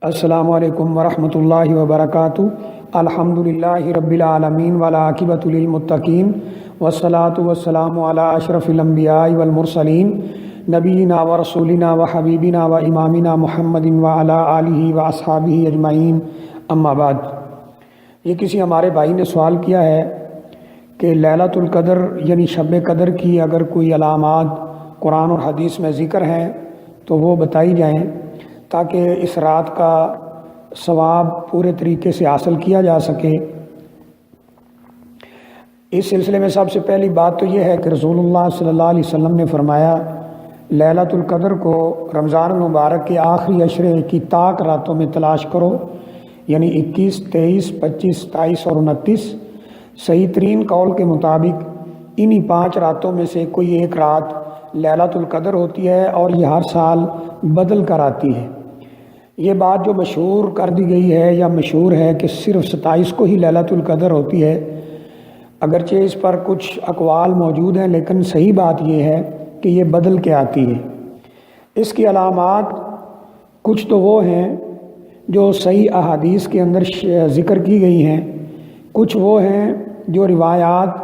السلام علیکم ورحمۃ اللہ وبرکاتہ۔ الحمدللہ رب العالمین والعاقبۃ للمتقین والصلاۃ والسلام علی اشرف الانبیاء والمرسلین نبینا و رسولنا و حبیبنا و امامنا محمد وعلی آلہ و اصحابہ اجمعین، اما بعد۔ یہ کسی ہمارے بھائی نے سوال کیا ہے کہ لیلۃ القدر یعنی شب قدر کی اگر کوئی علامات قرآن اور حدیث میں ذکر ہیں تو وہ بتائی جائیں تاکہ اس رات کا ثواب پورے طریقے سے حاصل کیا جا سکے۔ اس سلسلے میں سب سے پہلی بات تو یہ ہے کہ رسول اللہ صلی اللہ علیہ وسلم نے فرمایا لیلۃ القدر کو رمضان المبارک کے آخری عشرے کی طاق راتوں میں تلاش کرو، یعنی 21، 23، 25، 27 اور 29۔ صحیح ترین قول کے مطابق انہی 5 راتوں میں سے کوئی ایک رات لیلۃ القدر ہوتی ہے اور یہ ہر سال بدل کر آتی ہے۔ یہ بات جو مشہور کر دی گئی ہے یا مشہور ہے کہ صرف 27 کو ہی لیلۃ القدر ہوتی ہے، اگرچہ اس پر کچھ اقوال موجود ہیں، لیکن صحیح بات یہ ہے کہ یہ بدل کے آتی ہے۔ اس کی علامات کچھ تو وہ ہیں جو صحیح احادیث کے اندر ذکر کی گئی ہیں، کچھ وہ ہیں جو روایات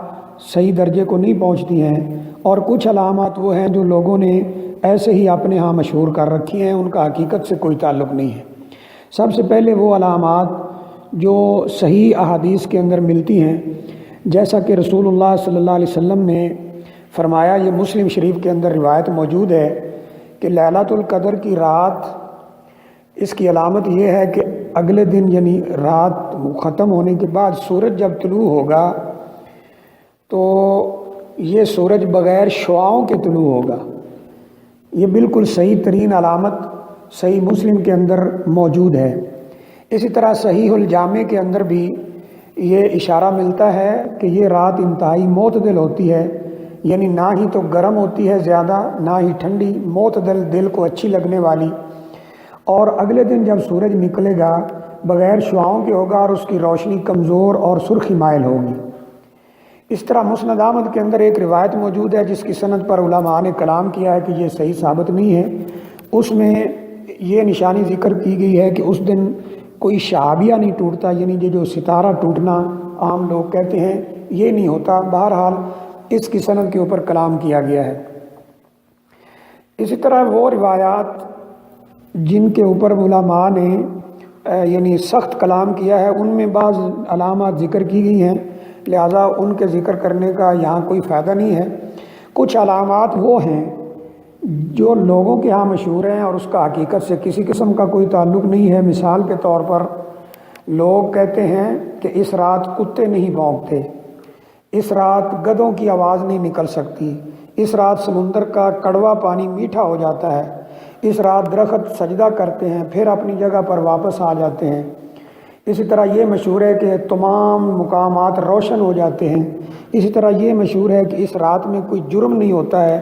صحیح درجے کو نہیں پہنچتی ہیں، اور کچھ علامات وہ ہیں جو لوگوں نے ایسے ہی اپنے ہاں مشہور کر رکھی ہیں، ان کا حقیقت سے کوئی تعلق نہیں ہے۔ سب سے پہلے وہ علامات جو صحیح احادیث کے اندر ملتی ہیں، جیسا کہ رسول اللہ صلی اللہ علیہ وسلم نے فرمایا، یہ مسلم شریف کے اندر روایت موجود ہے کہ لیلۃ القدر کی رات، اس کی علامت یہ ہے کہ اگلے دن یعنی رات ختم ہونے کے بعد سورج جب طلوع ہوگا تو یہ سورج بغیر شعاؤں کے طلوع ہوگا۔ یہ بالکل صحیح ترین علامت صحیح مسلم کے اندر موجود ہے۔ اسی طرح صحیح الجامع کے اندر بھی یہ اشارہ ملتا ہے کہ یہ رات انتہائی معتدل ہوتی ہے، یعنی نہ ہی تو گرم ہوتی ہے زیادہ، نہ ہی ٹھنڈی، معتدل، دل کو اچھی لگنے والی، اور اگلے دن جب سورج نکلے گا بغیر شعاؤں کے ہوگا اور اس کی روشنی کمزور اور سرخی مائل ہوگی۔ اس طرح مسند احمد کے اندر ایک روایت موجود ہے جس کی سند پر علماء نے کلام کیا ہے کہ یہ صحیح ثابت نہیں ہے۔ اس میں یہ نشانی ذکر کی گئی ہے کہ اس دن کوئی شہابیہ نہیں ٹوٹتا، یعنی یہ جو ستارہ ٹوٹنا عام لوگ کہتے ہیں یہ نہیں ہوتا۔ بہرحال اس کی سند کے اوپر کلام کیا گیا ہے۔ اسی طرح وہ روایات جن کے اوپر علماء نے یعنی سخت کلام کیا ہے، ان میں بعض علامات ذکر کی گئی ہیں، لہذا ان کے ذکر کرنے کا یہاں کوئی فائدہ نہیں ہے۔ کچھ علامات وہ ہیں جو لوگوں کے ہاں مشہور ہیں اور اس کا حقیقت سے کسی قسم کا کوئی تعلق نہیں ہے۔ مثال کے طور پر لوگ کہتے ہیں کہ اس رات کتے نہیں بھونکتے، اس رات گدھوں کی آواز نہیں نکل سکتی، اس رات سمندر کا کڑوا پانی میٹھا ہو جاتا ہے، اس رات درخت سجدہ کرتے ہیں پھر اپنی جگہ پر واپس آ جاتے ہیں۔ اسی طرح یہ مشہور ہے کہ تمام مقامات روشن ہو جاتے ہیں۔ اسی طرح یہ مشہور ہے کہ اس رات میں کوئی جرم نہیں ہوتا ہے۔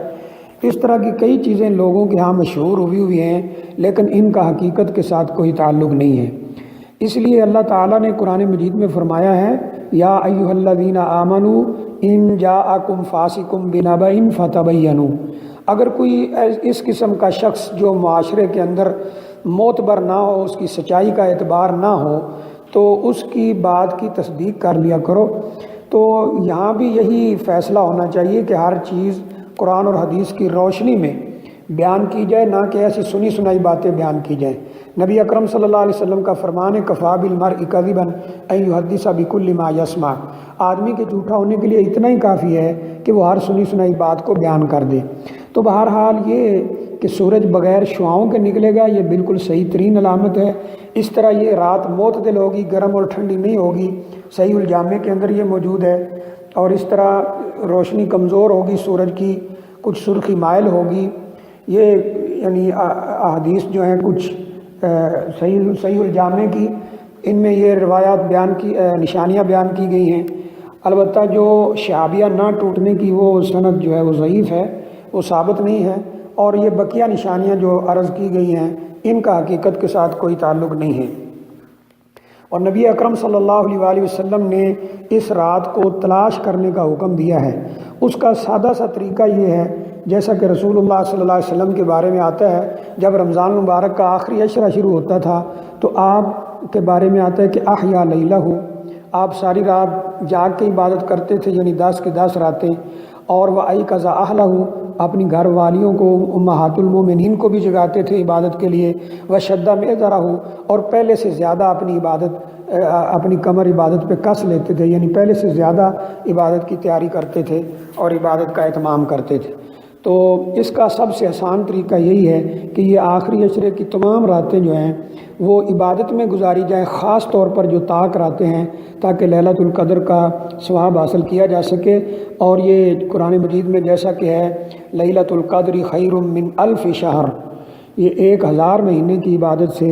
اس طرح کی کئی چیزیں لوگوں کے ہاں مشہور ہوئی ہیں، لیکن ان کا حقیقت کے ساتھ کوئی تعلق نہیں ہے۔ اس لیے اللہ تعالیٰ نے قرآن مجید میں فرمایا ہے، یا ایھا الذین آمنوا ان جاءکم فاسق بنبأ فتبینوا۔ اگر کوئی اس قسم کا شخص جو معاشرے کے اندر معتبر نہ ہو، اس کی سچائی کا اعتبار نہ ہو، تو اس کی بات کی تصدیق کر لیا کرو۔ تو یہاں بھی یہی فیصلہ ہونا چاہیے کہ ہر چیز قرآن اور حدیث کی روشنی میں بیان کی جائے، نہ کہ ایسی سنی سنائی باتیں بیان کی جائیں۔ نبی اکرم صلی اللہ علیہ وسلم کا فرمان ہے، کفیٰ بالمرء کذبا ان یحدث بکل ما یسمع۔ آدمی کے جھوٹا ہونے کے لیے اتنا ہی کافی ہے کہ وہ ہر سنی سنائی بات کو بیان کر دے۔ تو بہرحال یہ کہ سورج بغیر شعاؤں کے نکلے گا، یہ بالکل صحیح ترین علامت ہے۔ اس طرح یہ رات معتدل ہوگی، گرم اور ٹھنڈی نہیں ہوگی، صحیح الجامع کے اندر یہ موجود ہے۔ اور اس طرح روشنی کمزور ہوگی سورج کی، کچھ سرخی مائل ہوگی۔ یہ یعنی احادیث جو ہیں کچھ صحیح الجامع کی، ان میں یہ روایات بیان کی، نشانیاں بیان کی گئی ہیں۔ البتہ جو شہابیہ نہ ٹوٹنے کی وہ سند جو ہے وہ ضعیف ہے، وہ ثابت نہیں ہے، اور یہ بقیہ نشانیاں جو عرض کی گئی ہیں ان کا حقیقت کے ساتھ کوئی تعلق نہیں ہے۔ اور نبی اکرم صلی اللہ علیہ وآلہ وسلم نے اس رات کو تلاش کرنے کا حکم دیا ہے۔ اس کا سادہ سا طریقہ یہ ہے، جیسا کہ رسول اللہ صلی اللہ علیہ وسلم کے بارے میں آتا ہے، جب رمضان مبارک کا آخری عشرہ شروع ہوتا تھا تو آپ کے بارے میں آتا ہے کہ احیا لیلہ، آپ ساری رات جاگ کے عبادت کرتے تھے، یعنی 10 کی 10 راتیں، اور وہ ایقظا اہلہ، اپنی گھر والیوں کو، امہات المومنین کو بھی جگاتے تھے عبادت کے لیے، وشدہ میزرہ، اور پہلے سے زیادہ اپنی کمر عبادت پہ کس لیتے تھے، یعنی پہلے سے زیادہ عبادت کی تیاری کرتے تھے اور عبادت کا اہتمام کرتے تھے۔ تو اس کا سب سے آسان طریقہ یہی ہے کہ یہ آخری عشرے کی تمام راتیں جو ہیں وہ عبادت میں گزاری جائیں، خاص طور پر جو طاق راتیں ہیں، تاکہ لیلۃ القدر کا ثواب حاصل کیا جا سکے۔ اور یہ قرآن مجید میں جیسا کہ ہے لیلۃ القدر خیر من الف شہر، یہ 1000 مہینے کی عبادت سے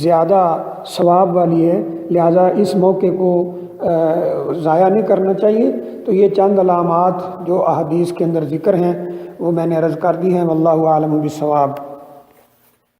زیادہ ثواب والی ہے، لہٰذا اس موقع کو ضائع نہیں کرنا چاہیے۔ تو یہ چند علامات جو احادیث کے اندر ذکر ہیں وہ میں نے عرض کر دی ہیں، واللہ اعلم بالصواب۔